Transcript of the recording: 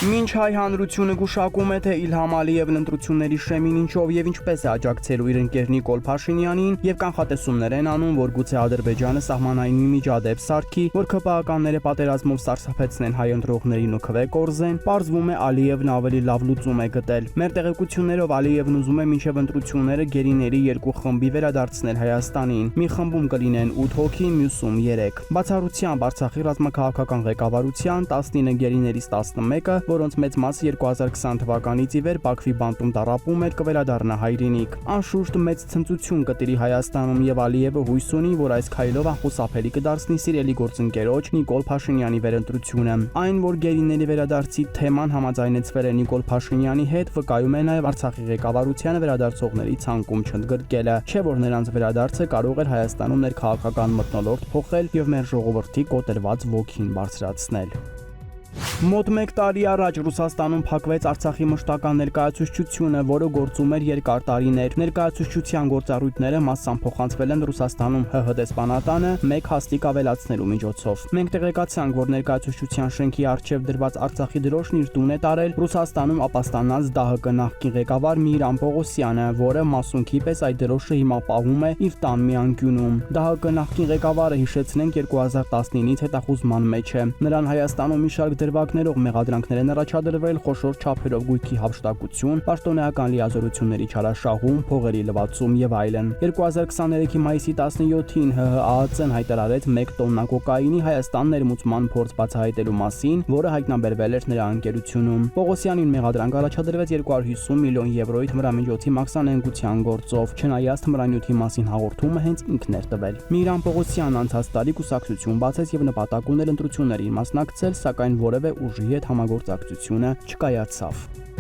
Մինչ հայ հանրությունը գուշակում է, թե Իլհամ Ալիևն ընտրությունների շեմին ինչով եւ ինչպես է աջակցելու իր ընկեր Նիկոլ Փաշինյանին եւ կանխատեսումներ են անում, որ գուցե Ադրբեջանը սահմանային մի միջադեպ սարքի, որ ԿՊԱ-կանները պատերազմով սարսափեցնեն հայ ընտրողներին ու քվե կորզեն, պարզվում է Ալիևն ավելի լավ լուծում է գտել։ Մեր տեղեկություններով Ալիևն ուզում է մինչև ընտրությունները գերիների երկու խմբի վերադարձնել Հայաստանին։ Մի խմբում կլինեն 8 հոգի, մյուսում 3։ Բացառությամբ Արցախի ռազմաքաղաքական ղեկավարության 19 գերիներից 11-ը, որոնց մեծ մասը 2020 թվականից ի վեր Բաքվի բանտում տառապում էր, կվերադառնա հայրենիք։ Անշուշտ մեծ ցնծություն կտիրի Հայաստանում եւ Ալիևը հույս ունի, որ այս քայլով անխուսափելի կդարձնի սիրելի գործընկերոջ Նիկոլ Փաշինյանի վերընտրությունը։ Այն, որ գերիների վերադարձի թեման համաձայնեցվել է Նիկոլ Փաշինյանի հետ, վկայում է նաեւ Արցախի ղեկավարությանը վերադարձողների ցանկում չընդգրկելը, չէ՞ որ նրանց վերադարձը կարող էր Հայաստանում ներքաղաքական մթնոլորտ փոխել եւ մեր ժողովրդի կոտրված ոգին բարձրացնել։ Մոտ 1 տարի առաջ Ռուսաստանում փակվեց Արցախի մշտական ներկայացուցչությունը, որը գործում էր երկար տարիներ։ Ներկայացուցչության գործառույթները մասամբ փոխանցվել են Ռուսաստանում ՀՀ դեսպանատանը մեկ հաստիկ ավելացնելու միջոցով։ Մենք տեղեկացանք, որ ներկայացուցչության շենքի առջև դրված Արցախի դրոշն իր տուն է տարել Ռուսաստանում ապաստանած ԴՀԿ նախկին ղեկավար Միրան Պողոսյանը, որը մասունքի պես այդ դրոշը հիմա պահում է իր տան մի անկյունում։ ԴՀԿ նախկին ղեկավարը, հիշեցնենք, 2019-ից հետախուզման մեջ է։ Նրան Հայաստանում մի շարք դրվագներով մեղադրանքներ են առաջադրվել, խոշոր չափերով գույքի հափշտակություն, պաշտոնեական լիազորությունների չարաշահում, փողերի լվացում եւ այլն։ 2023-ի մայիսի 17-ին ՀՀԱԱԾ-ն հայտարարեց 1 տոննա կոկաինի Հայաստան ներմուծման փորձ բացահայտելու մասին, որը հայտնաբերվել էր նրա ընկերությունում։ Պողոսյանին մեղադրանք առաջադրվեց 250 միլիոն եվրոյի թմրամիջոցի մաքսանենգության գործով, չնայած թմրանյութի մասին հաղորդումը հենց ինքն էր տվել։ Միրան Պողոսյանն անցած տարի կուսակցություն բացեց եւ նպատակ ուներ ընտրություններին մասնակցել, սակայն որևէ ուժի հետ համագործակցությունը չկայացավ։